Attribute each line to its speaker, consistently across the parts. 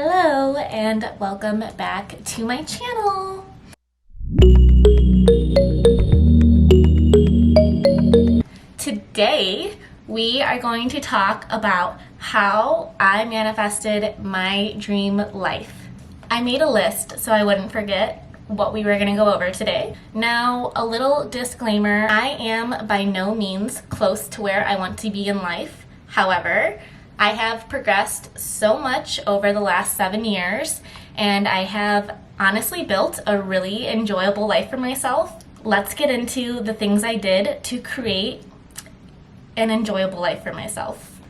Speaker 1: Hello and welcome back to my channel. Today we are going to talk about how I manifested my dream life. I made a list so I wouldn't forget what we were going to go over today. Now, a little disclaimer, I am by no means close to where I want to be in life. However, I have progressed so much over the last 7 years, and I have honestly built a really enjoyable life for myself. Let's get into the things I did to create an enjoyable life for myself.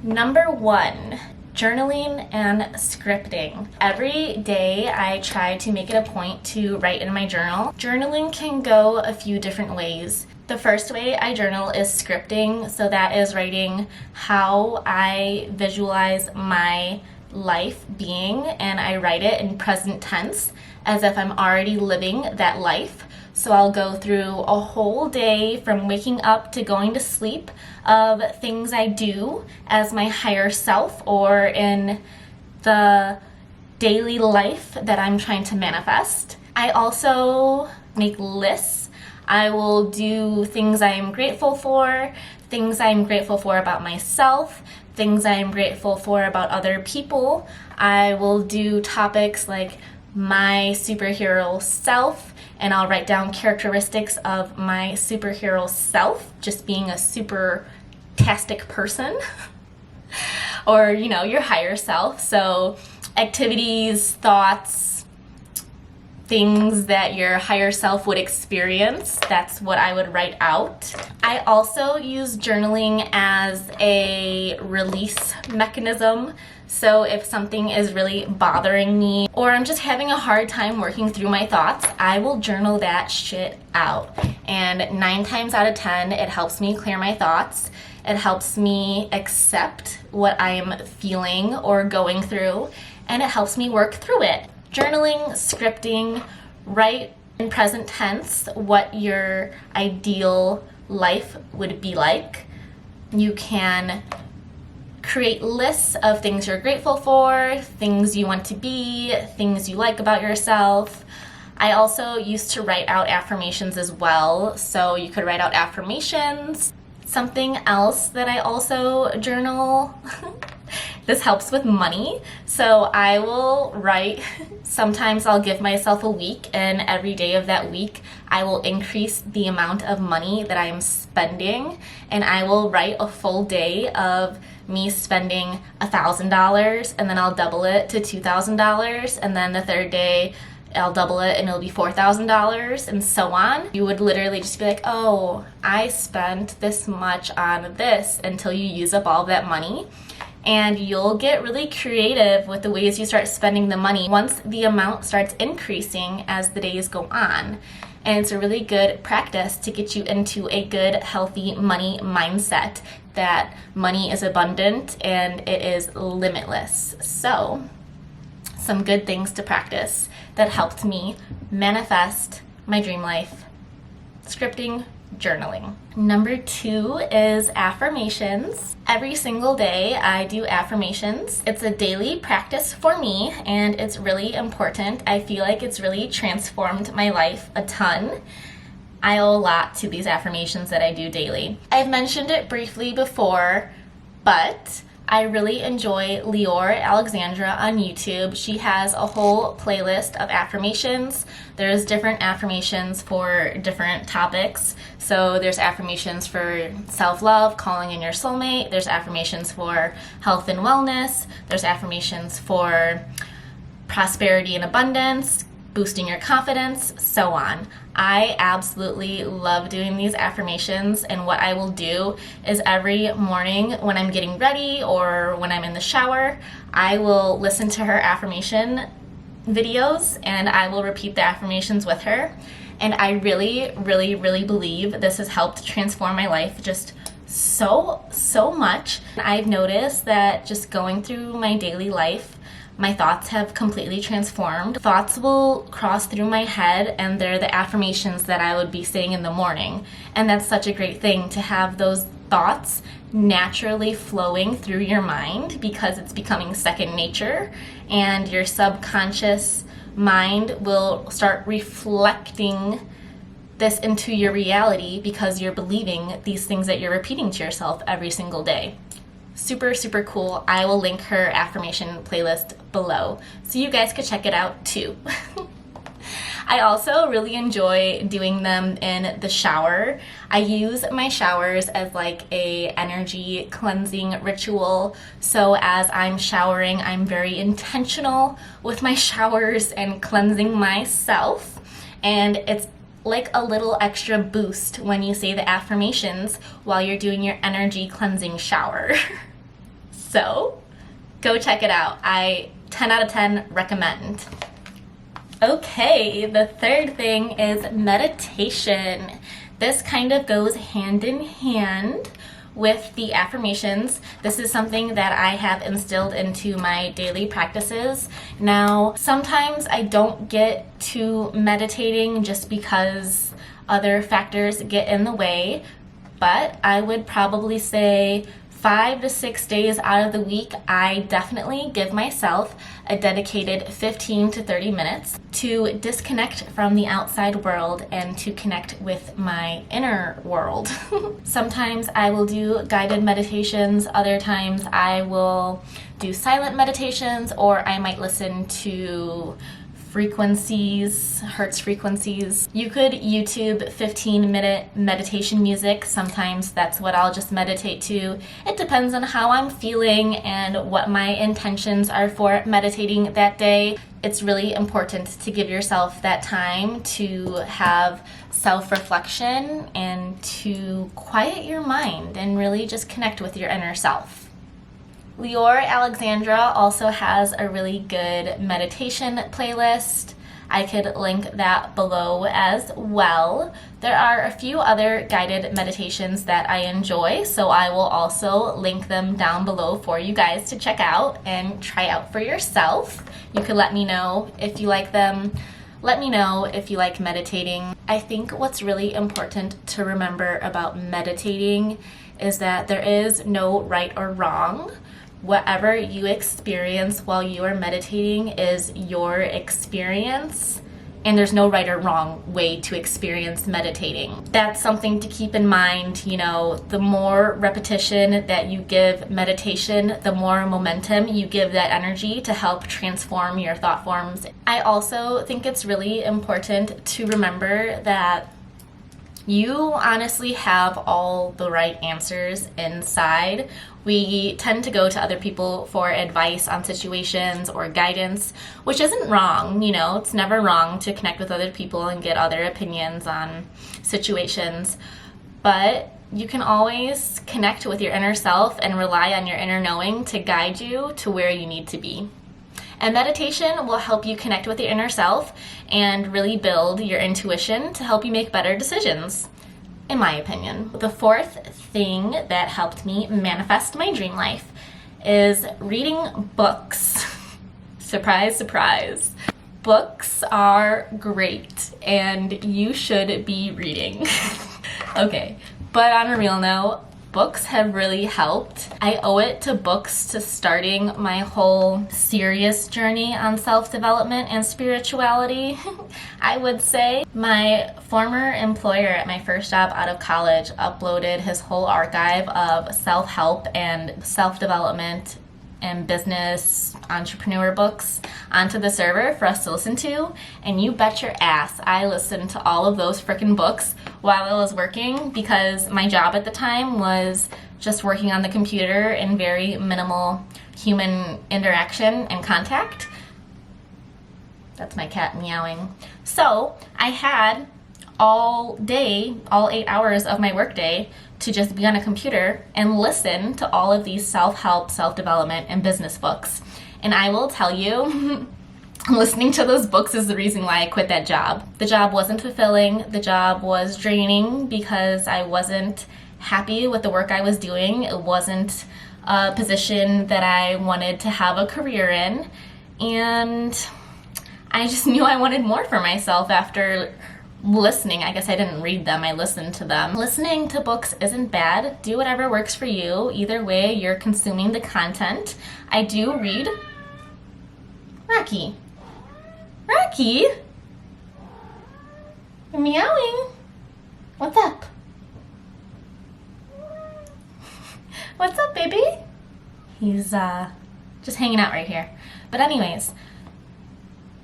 Speaker 1: Number 1, journaling and scripting. Every day I try to make it a point to write in my journal. Journaling can go a few different ways. The first way I journal is scripting, so that is writing how I visualize my life being, and I write it in present tense as if I'm already living that life. So I'll go through a whole day from waking up to going to sleep of things I do as my higher self or in the daily life that I'm trying to manifest. I also make lists. I will do things I am grateful for, things I'm grateful for about myself, things I'm grateful for about other people. I will do topics like my superhero self, and I'll write down characteristics of my superhero self, just being a super-tastic person, or, you know, your higher self. So activities, thoughts, things that your higher self would experience, that's what I would write out. I also use journaling as a release mechanism. So if something is really bothering me or I'm just having a hard time working through my thoughts, I will journal that shit out. And 9 times out of 10, it helps me clear my thoughts. It helps me accept what I am feeling or going through, and it helps me work through it. Journaling, scripting, write in present tense what your ideal life would be like. You can create lists of things you're grateful for, things you want to be, things you like about yourself. I also used to write out affirmations as well, so you could write out affirmations. Something else that I also journal, this helps with money, so I will write, sometimes I'll give myself a week, and every day of that week I will increase the amount of money that I'm spending, and I will write a full day of me spending $1,000, and then I'll double it to $2,000, and then the third day I'll double it and it'll be $4,000, and so on. You would literally just be like, oh, I spent this much on this, until you use up all of that money. And you'll get really creative with the ways you start spending the money once the amount starts increasing as the days go on. And it's a really good practice to get you into a good, healthy money mindset, that money is abundant and it is limitless. So, some good things to practice that helped me manifest my dream life: scripting, journaling. Number 2 is affirmations. Every single day I do affirmations. It's a daily practice for me, and it's really important. I feel like it's really transformed my life a ton. I owe a lot to these affirmations that I do daily. I've mentioned it briefly before, but I really enjoy Leor Alexandra on YouTube. She has a whole playlist of affirmations. There's different affirmations for different topics. So there's affirmations for self-love, calling in your soulmate. There's affirmations for health and wellness. There's affirmations for prosperity and abundance, boosting your confidence, so on. I absolutely love doing these affirmations, and what I will do is every morning when I'm getting ready or when I'm in the shower, I will listen to her affirmation videos and I will repeat the affirmations with her. And I really, really, really believe this has helped transform my life just so much. I've noticed that just going through my daily life, my thoughts have completely transformed. Thoughts will cross through my head, and they're the affirmations that I would be saying in the morning. And that's such a great thing, to have those thoughts naturally flowing through your mind because it's becoming second nature, and your subconscious mind will start reflecting this into your reality because you're believing these things that you're repeating to yourself every single day. Super, super cool. I will link her affirmation playlist below so you guys could check it out too. I also really enjoy doing them in the shower. I use my showers as like a energy cleansing ritual. So as I'm showering, I'm very intentional with my showers and cleansing myself. And it's like a little extra boost when you say the affirmations while you're doing your energy cleansing shower. So go check it out. I 10 out of 10 recommend. Okay, the third thing is meditation. This kind of goes hand in hand with the affirmations. This is something that I have instilled into my daily practices. Now, sometimes I don't get to meditating just because other factors get in the way, but I would probably say 5 to 6 days out of the week, I definitely give myself a dedicated 15 to 30 minutes to disconnect from the outside world and to connect with my inner world. Sometimes I will do guided meditations, other times I will do silent meditations, or I might listen to frequencies, hertz frequencies. You could YouTube 15-minute meditation music. Sometimes that's what I'll just meditate to. It depends on how I'm feeling and what my intentions are for meditating that day. It's really important to give yourself that time to have self-reflection and to quiet your mind and really just connect with your inner self. Lior Alexandra also has a really good meditation playlist. I could link that below as well. There are a few other guided meditations that I enjoy, so I will also link them down below for you guys to check out and try out for yourself. You could let me know if you like them. Let me know if you like meditating. I think what's really important to remember about meditating is that there is no right or wrong. Whatever you experience while you are meditating is your experience, and there's no right or wrong way to experience meditating. That's something to keep in mind. You know, the more repetition that you give meditation, the more momentum you give that energy to help transform your thought forms. I also think it's really important to remember that you honestly have all the right answers inside. We tend to go to other people for advice on situations or guidance, which isn't wrong. You know, it's never wrong to connect with other people and get other opinions on situations. But you can always connect with your inner self and rely on your inner knowing to guide you to where you need to be. And meditation will help you connect with your inner self and really build your intuition to help you make better decisions, in my opinion. The fourth thing that helped me manifest my dream life is reading books. Surprise, surprise. Books are great and you should be reading. Okay, but on a real note, books have really helped. I owe it to books to starting my whole serious journey on self-development and spirituality. I would say my former employer at my first job out of college uploaded his whole archive of self-help and self-development and business entrepreneur books onto the server for us to listen to, and you bet your ass I listened to all of those frickin' books while I was working, because my job at the time was just working on the computer and very minimal human interaction and contact. That's my cat meowing. So I had all day, all 8 hours of my workday to just be on a computer and listen to all of these self-help, self-development, and business books. And I will tell you, listening to those books is the reason why I quit that job. The job wasn't fulfilling. The job was draining because I wasn't happy with the work I was doing. It wasn't a position that I wanted to have a career in. And I just knew I wanted more for myself after listening. I guess I didn't read them, I listened to them. Listening to books isn't bad. Do whatever works for you. Either way, you're consuming the content. I do read. Rocky. Rocky? You're meowing. What's up? What's up, baby? He's just hanging out right here. But anyways,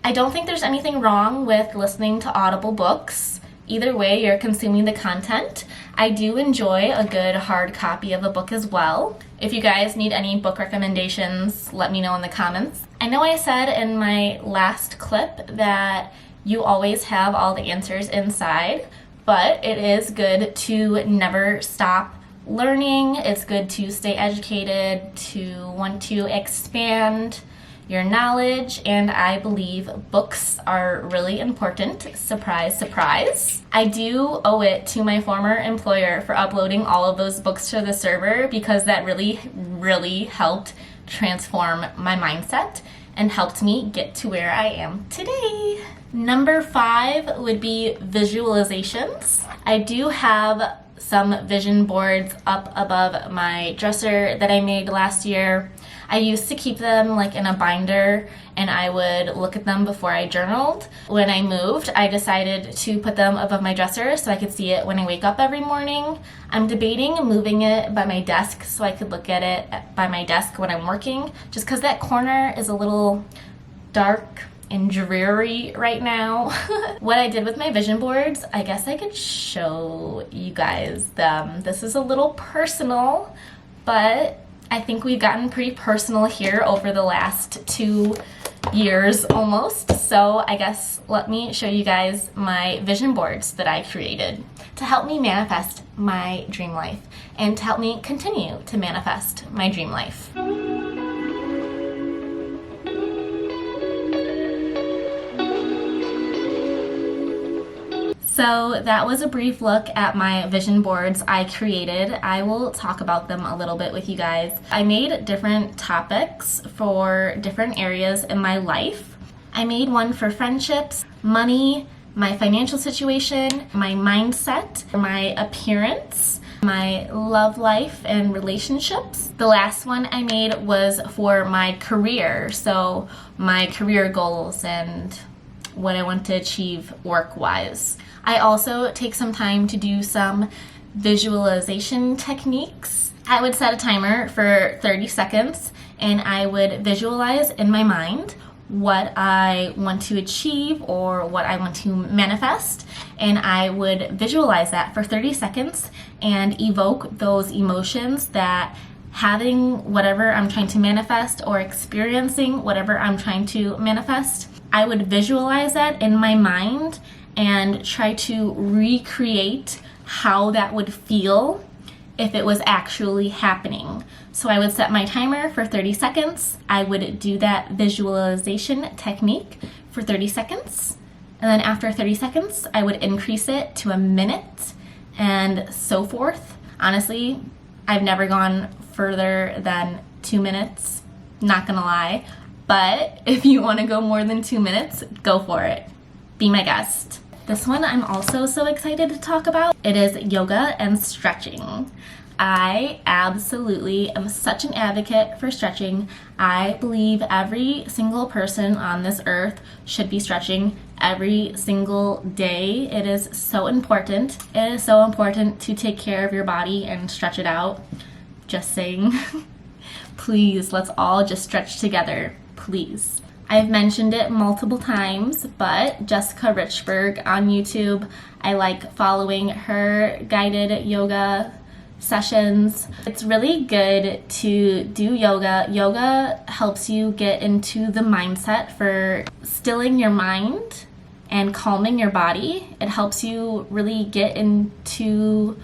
Speaker 1: I don't think there's anything wrong with listening to Audible books. Either way, you're consuming the content. I do enjoy a good hard copy of a book as well. If you guys need any book recommendations, let me know in the comments. I know I said in my last clip that you always have all the answers inside, but it is good to never stop learning. It's good to stay educated, to want to expand your knowledge, and I believe books are really important. Surprise, surprise. I do owe it to my former employer for uploading all of those books to the server, because that really helped transform my mindset and helped me get to where I am today. Number 5 would be visualizations. I do have some vision boards up above my dresser that I made last year. I used to keep them like in a binder, and I would look at them before I journaled. When I moved, I decided to put them above my dresser so I could see it when I wake up every morning. I'm debating moving it by my desk so I could look at it by my desk when I'm working, just because that corner is a little dark and dreary right now. What I did with my vision boards, I guess I could show you guys them. This is a little personal, but I think we've gotten pretty personal here over the last 2 years almost. So I guess let me show you guys my vision boards that I created to help me manifest my dream life and to help me continue to manifest my dream life. So that was a brief look at my vision boards I created. I will talk about them a little bit with you guys. I made different topics for different areas in my life. I made one for friendships, money, my financial situation, my mindset, my appearance, my love life and relationships. The last one I made was for my career, so my career goals and what I want to achieve work-wise. I also take some time to do some visualization techniques. I would set a timer for 30 seconds and I would visualize in my mind what I want to achieve or what I want to manifest, and I would visualize that for 30 seconds and evoke those emotions that having whatever I'm trying to manifest or experiencing whatever I'm trying to manifest, I would visualize that in my mind and try to recreate how that would feel if it was actually happening. So I would set my timer for 30 seconds. I would do that visualization technique for 30 seconds. And then after 30 seconds, I would increase it to a minute and so forth. Honestly, I've never gone further than 2 minutes, not gonna lie. But if you wanna go more than 2 minutes, go for it. Be my guest. This one I'm also so excited to talk about. It is yoga and stretching. I absolutely am such an advocate for stretching. I believe every single person on this earth should be stretching every single day. It is so important. It is so important to take care of your body and stretch it out. Just saying. Please, let's all just stretch together, please. I've mentioned it multiple times, but Jessica Richberg on YouTube, I like following her guided yoga sessions. It's really good to do yoga. Yoga helps you get into the mindset for stilling your mind and calming your body. It helps you really get into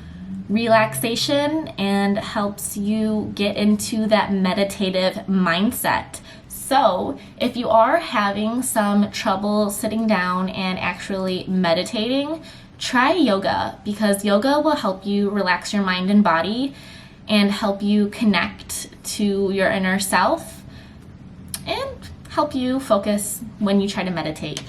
Speaker 1: relaxation and helps you get into that meditative mindset. So if you are having some trouble sitting down and actually meditating, try yoga, because yoga will help you relax your mind and body and help you connect to your inner self and help you focus when you try to meditate.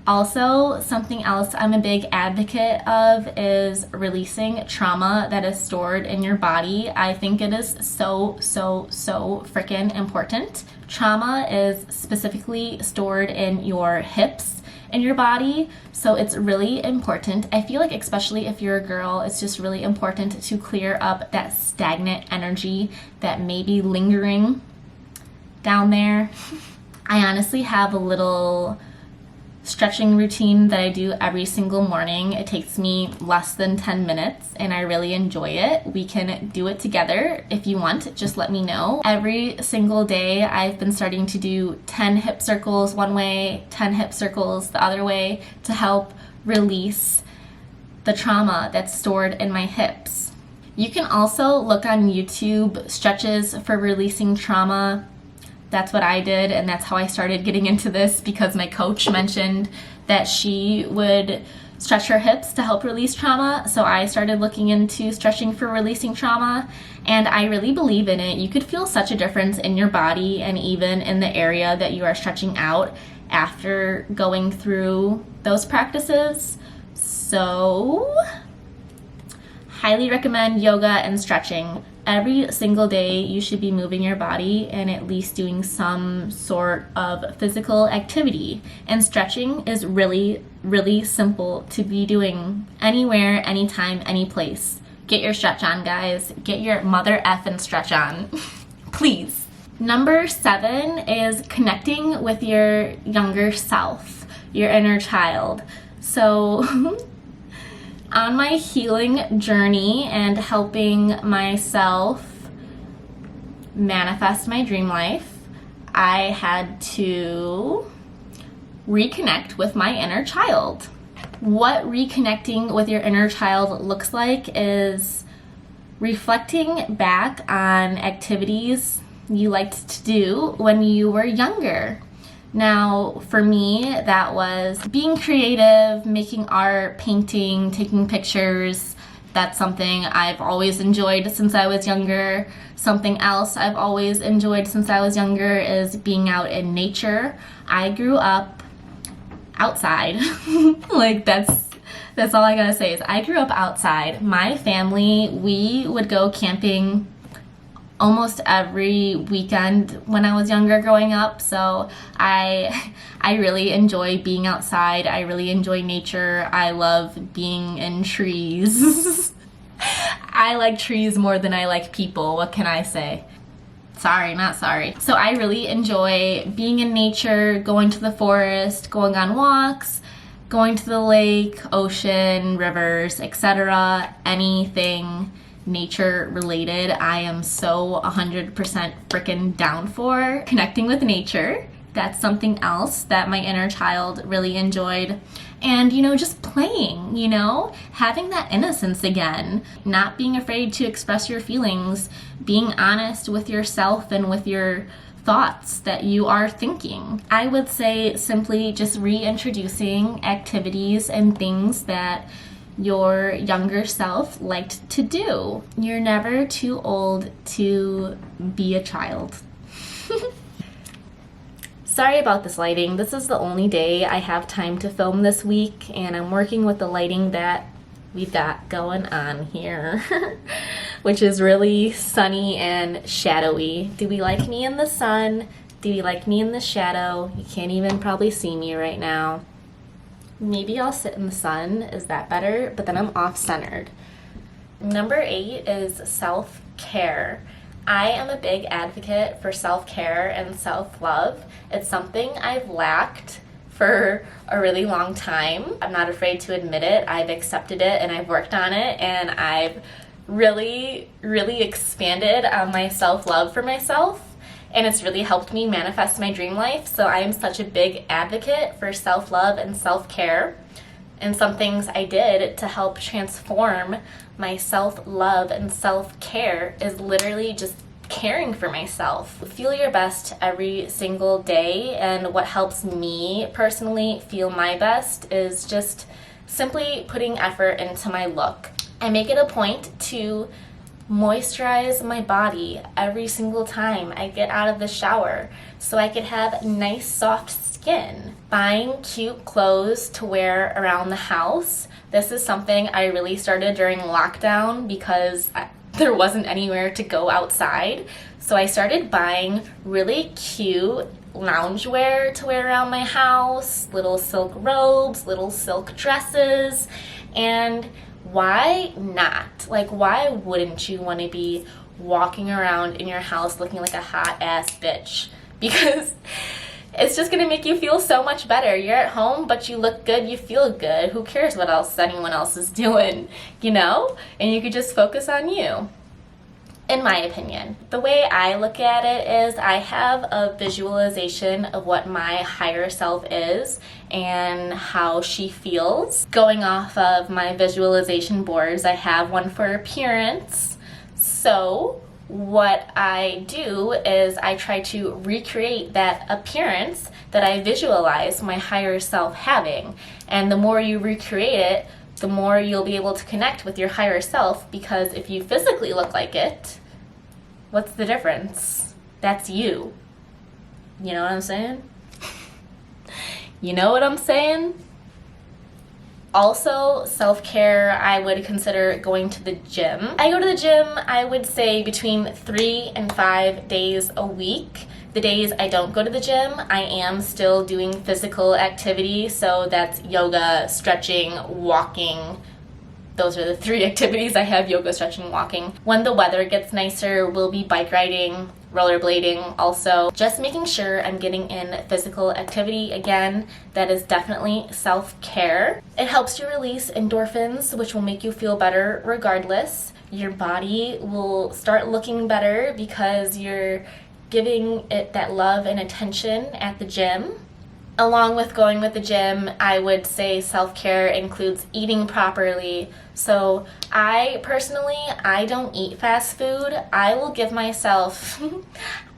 Speaker 1: Also, something else I'm a big advocate of is releasing trauma that is stored in your body. I think it is so freaking important. Trauma is specifically stored in your hips in your body, so it's really important. I feel like especially if you're a girl, it's just really important to clear up that stagnant energy that may be lingering down there. I honestly have a little stretching routine that I do every single morning. It takes me less than 10 minutes and I really enjoy it. We can do it together if you want, just let me know. Every single day I've been starting to do 10 hip circles one way, 10 hip circles the other way to help release the trauma that's stored in my hips. You can also look on YouTube stretches for releasing trauma. That's what I did, and that's how I started getting into this, because my coach mentioned that she would stretch her hips to help release trauma. So I started looking into stretching for releasing trauma, and I really believe in it. You could feel such a difference in your body and even in the area that you are stretching out after going through those practices. So, highly recommend yoga and stretching. Every single day you should be moving your body and at least doing some sort of physical activity. And stretching is really simple to be doing anywhere, anytime, any place. Get your stretch on, guys. Get your mother effing stretch on. Please. Number 7 is connecting with your younger self, your inner child. So on my healing journey and helping myself manifest my dream life, I had to reconnect with my inner child. What reconnecting with your inner child looks like is reflecting back on activities you liked to do when you were younger. Now, for me, that was being creative, making art, painting, taking pictures. That's something I've always enjoyed since I was younger. Something else I've always enjoyed since I was younger is being out in nature. I grew up outside. Like, that's all I gotta say is I grew up outside. My family, we would go camping almost every weekend when I was younger growing up. So I really enjoy being outside. I really enjoy nature. I love being in trees. I like trees more than I like people. What can I say? Sorry, not sorry. So I really enjoy being in nature, going to the forest, going on walks, going to the lake, ocean, rivers, etc. Anything nature related, I am so 100% freaking down for. Connecting with nature, that's something else that my inner child really enjoyed. And, just playing, having that innocence again, not being afraid to express your feelings, being honest with yourself and with your thoughts that you are thinking. I would say simply just reintroducing activities and things that your younger self liked to do. You're never too old to be a child. Sorry about this lighting. This is the only day I have time to film this week, and I'm working with the lighting that we've got going on here, which is really sunny and shadowy. Do we like me in the sun? Do we like me in the shadow? You can't even probably see me right now. Maybe I'll sit in the sun. Is that better? But then I'm off-centered. Number 8 is self-care. I am a big advocate for self-care and self-love. It's something I've lacked for a really long time. I'm not afraid to admit it. I've accepted it and I've worked on it, and I've really expanded on my self-love for myself. And it's really helped me manifest my dream life. So I am such a big advocate for self-love and self-care. And some things I did to help transform my self-love and self-care is literally just caring for myself. Feel your best every single day. And what helps me personally feel my best is just simply putting effort into my look. I make it a point to moisturize my body every single time I get out of the shower so I could have nice soft skin. Buying cute clothes to wear around the house. This is something I really started during lockdown because there wasn't anywhere to go outside. So I started buying really cute loungewear to wear around my house, little silk robes, little silk dresses, and why not? Like, why wouldn't you want to be walking around in your house looking like a hot ass bitch? Because it's just gonna make you feel so much better. You're at home, but you look good, you feel good. Who cares what else anyone else is doing, you know? And you could just focus on you. In my opinion, the way I look at it is I have a visualization of what my higher self is and how she feels. Going off of my visualization boards, I have one for appearance. So what I do is I try to recreate that appearance that I visualize my higher self having. And the more you recreate it, the more you'll be able to connect with your higher self, because if you physically look like it, what's the difference? That's you. You know what I'm saying? You know what I'm saying? Also, self-care, I would consider going to the gym. I go to the gym, I would say between 3 and 5 days a week. The days I don't go to the gym, I am still doing physical activity, so that's yoga, stretching, walking. Those are the 3 activities I have: yoga, stretching, walking. When the weather gets nicer, we'll be bike riding, rollerblading also. Just making sure I'm getting in physical activity again. That is definitely self-care. It helps you release endorphins, which will make you feel better regardless. Your body will start looking better because you're giving it that love and attention at the gym. Along with going with the gym, I would say self-care includes eating properly. So I don't eat fast food. I will give myself,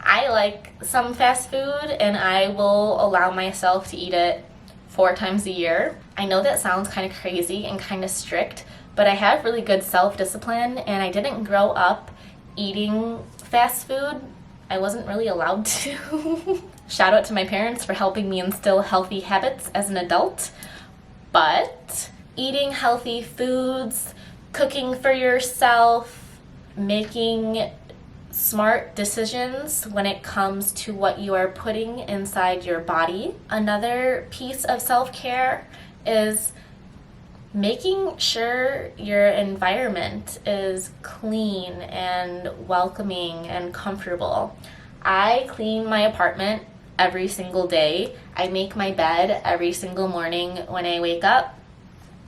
Speaker 1: I like some fast food and I will allow myself to eat it 4 times a year. I know that sounds kind of crazy and kind of strict, but I have really good self-discipline and I didn't grow up eating fast food. I wasn't really allowed to. Shout out to my parents for helping me instill healthy habits as an adult. But eating healthy foods, cooking for yourself, making smart decisions when it comes to what you are putting inside your body. Another piece of self-care is making sure your environment is clean and welcoming and comfortable. I clean my apartment every single day. I make my bed every single morning when I wake up.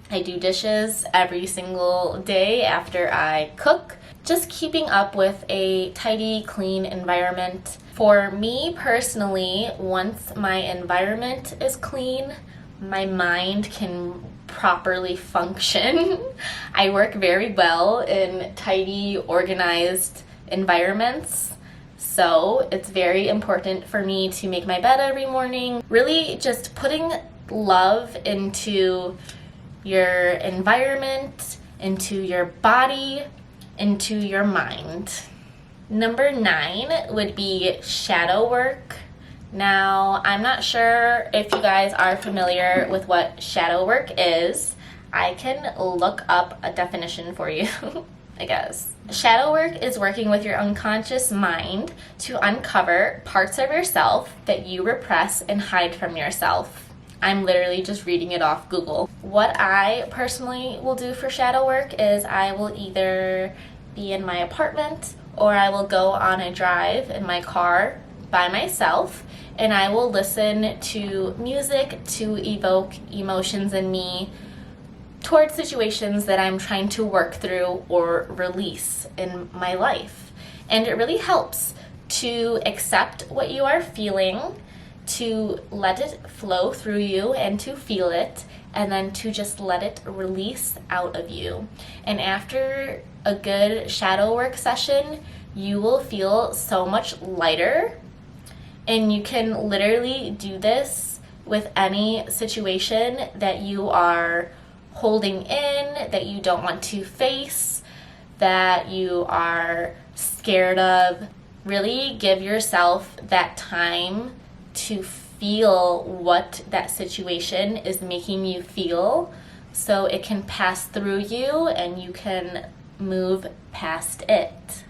Speaker 1: I do dishes every single day after I cook. Just keeping up with a tidy, clean environment. For me personally, once my environment is clean, my mind can properly function. I work very well in tidy, organized environments. So it's very important for me to make my bed every morning. Really just putting love into your environment, into your body, into your mind. Number 9 would be shadow work. Now, I'm not sure if you guys are familiar with what shadow work is. I can look up a definition for you, I guess. Shadow work is working with your unconscious mind to uncover parts of yourself that you repress and hide from yourself. I'm literally just reading it off Google. What I personally will do for shadow work is I will either be in my apartment or I will go on a drive in my car by myself and I will listen to music to evoke emotions in me towards situations that I'm trying to work through or release in my life. And it really helps to accept what you are feeling, to let it flow through you and to feel it, and then to just let it release out of you. And after a good shadow work session, you will feel so much lighter. And you can literally do this with any situation that you are holding in, that you don't want to face, that you are scared of. Really give yourself that time to feel what that situation is making you feel so it can pass through you and you can move past it.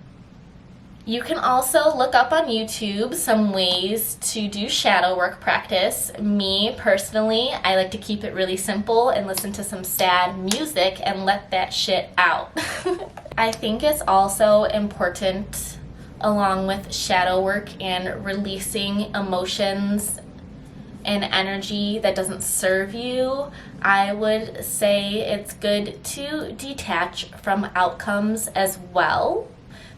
Speaker 1: You can also look up on YouTube some ways to do shadow work practice. Me, personally, I like to keep it really simple and listen to some sad music and let that shit out. I think it's also important, along with shadow work and releasing emotions and energy that doesn't serve you, I would say it's good to detach from outcomes as well.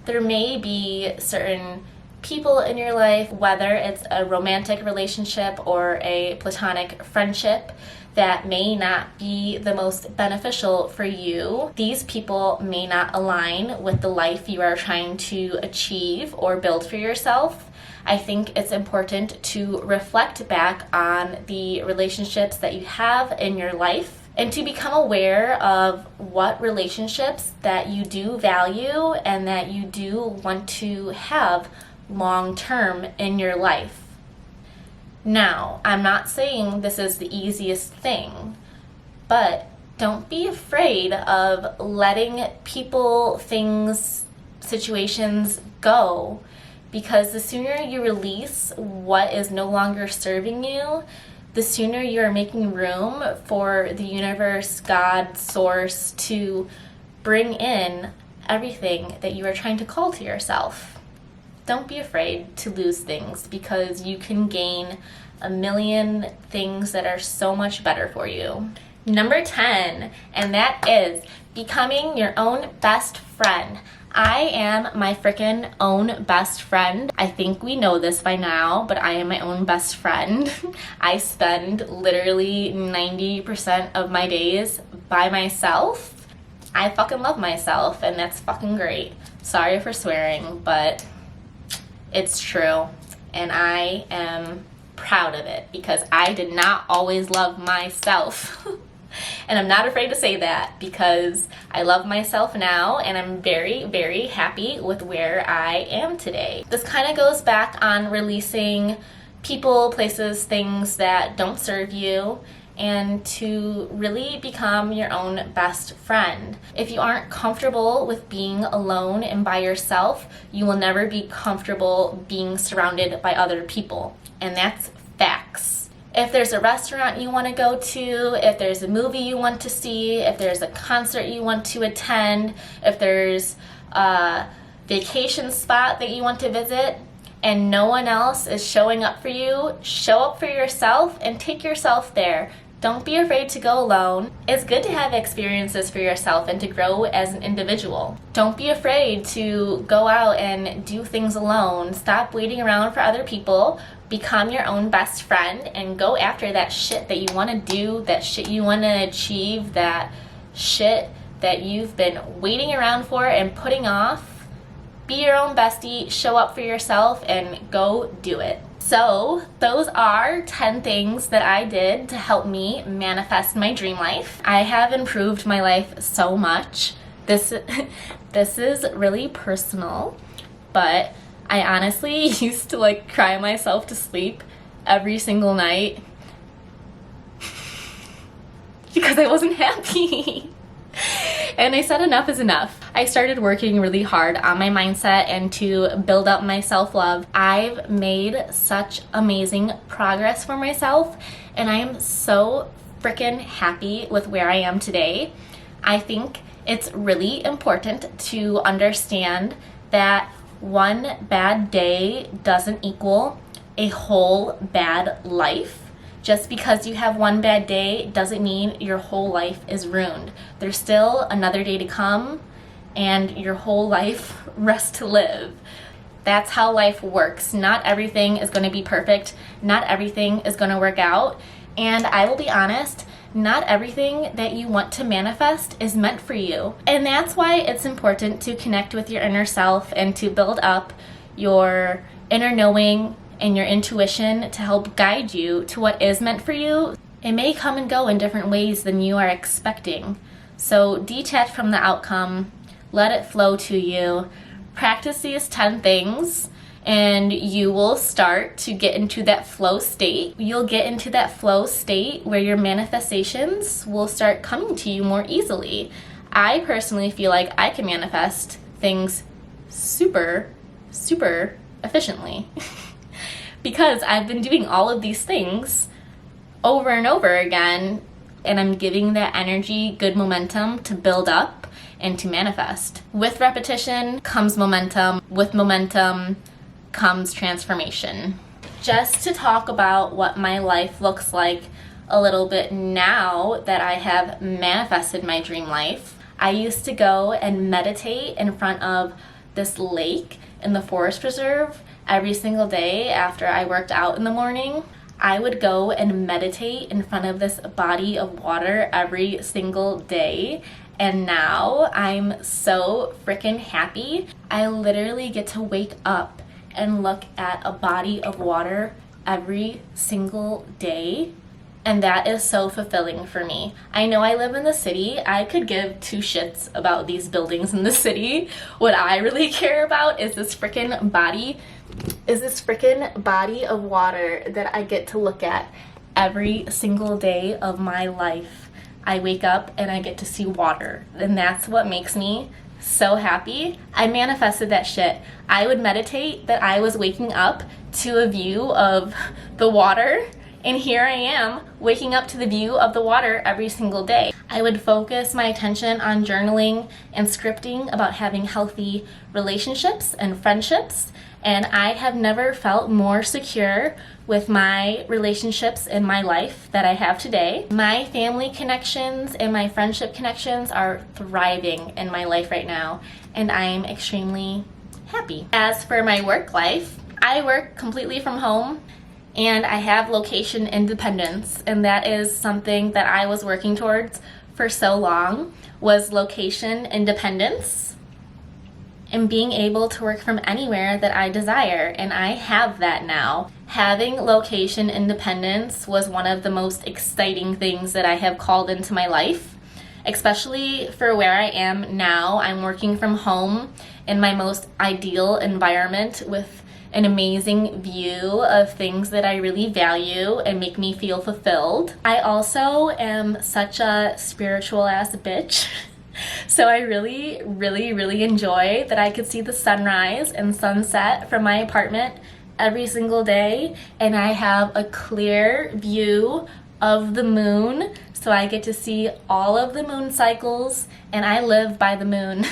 Speaker 1: There may be certain people in your life, whether it's a romantic relationship or a platonic friendship, that may not be the most beneficial for you. These people may not align with the life you are trying to achieve or build for yourself. I think it's important to reflect back on the relationships that you have in your life and to become aware of what relationships that you do value and that you do want to have long term in your life. Now, I'm not saying this is the easiest thing, but don't be afraid of letting people, things, situations go, because the sooner you release what is no longer serving you, the sooner you are making room for the universe, God, source to bring in everything that you are trying to call to yourself. Don't be afraid to lose things, because you can gain a million things that are so much better for you. Number 10, and that is becoming your own best friend. I am my freaking own best friend. I think we know this by now, but I am my own best friend. I spend literally 90% of my days by myself. I fucking love myself, and that's fucking great. Sorry for swearing, but it's true, and I am proud of it because I did not always love myself. And I'm not afraid to say that because I love myself now, and I'm very, very happy with where I am today. This kind of goes back on releasing people, places, things that don't serve you, and to really become your own best friend. If you aren't comfortable with being alone and by yourself, you will never be comfortable being surrounded by other people. And that's facts. If there's a restaurant you want to go to, if there's a movie you want to see, if there's a concert you want to attend, if there's a vacation spot that you want to visit, and no one else is showing up for you, show up for yourself and take yourself there. Don't be afraid to go alone. It's good to have experiences for yourself and to grow as an individual. Don't be afraid to go out and do things alone. Stop waiting around for other people. Become your own best friend and go after that shit that you want to do, that shit you want to achieve, that shit that you've been waiting around for and putting off. Be your own bestie, show up for yourself, and go do it. So those are 10 things that I did to help me manifest my dream life. I have improved my life so much. This is really personal, but I honestly used to cry myself to sleep every single night because I wasn't happy. And I said enough is enough. I started working really hard on my mindset and to build up my self-love. I've made such amazing progress for myself, and I am so freaking happy with where I am today. I think it's really important to understand that one bad day doesn't equal a whole bad life. Just because you have one bad day doesn't mean your whole life is ruined. There's still another day to come, and your whole life rest to live. That's how life works. Not everything is going to be perfect. Not everything is going to work out. And I will be honest, not everything that you want to manifest is meant for you. And that's why it's important to connect with your inner self and to build up your inner knowing and your intuition to help guide you to what is meant for you. It may come and go in different ways than you are expecting. So detach from the outcome. Let it flow to you. Practice these 10 things and you will start to get into that flow state. You'll get into that flow state where your manifestations will start coming to you more easily. I personally feel like I can manifest things super efficiently because I've been doing all of these things over and over again, and I'm giving that energy good momentum to build up and to manifest. With repetition comes momentum. With momentum comes transformation. Just to talk about what my life looks like a little bit now that I have manifested my dream life. I used to go and meditate in front of this lake in the forest preserve every single day after I worked out in the morning. I would go and meditate in front of this body of water every single day. And now I'm so freaking happy. I literally get to wake up and look at a body of water every single day. And that is so fulfilling for me. I know I live in the city. I could give two shits about these buildings in the city. What I really care about is this freaking body of water that I get to look at every single day of my life. I wake up and I get to see water, and that's what makes me so happy. I manifested that shit. I would meditate that I was waking up to a view of the water, and here I am waking up to the view of the water every single day. I would focus my attention on journaling and scripting about having healthy relationships and friendships, and I have never felt more secure with my relationships in my life that I have today. My family connections and my friendship connections are thriving in my life right now, and I'm extremely happy. As for my work life, I work completely from home and I have location independence, and that is something that I was working towards for so long, was location independence and being able to work from anywhere that I desire, and I have that now. Having location independence was one of the most exciting things that I have called into my life, especially for where I am now. I'm working from home in my most ideal environment with an amazing view of things that I really value and make me feel fulfilled. I also am such a spiritual ass bitch. So I really enjoy that I could see the sunrise and sunset from my apartment every single day, and I have a clear view of the moon, so I get to see all of the moon cycles, and I live by the moon.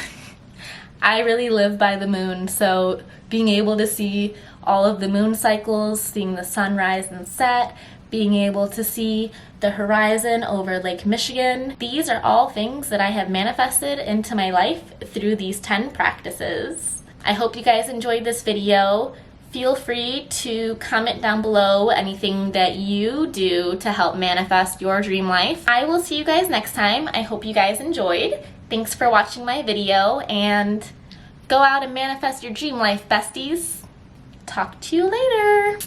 Speaker 1: I really live by the moon, so being able to see all of the moon cycles, seeing the sunrise and set, being able to see the horizon over Lake Michigan. These are all things that I have manifested into my life through these 10 practices. I hope you guys enjoyed this video. Feel free to comment down below anything that you do to help manifest your dream life. I will see you guys next time. I hope you guys enjoyed. Thanks for watching my video, and go out and manifest your dream life, besties. Talk to you later.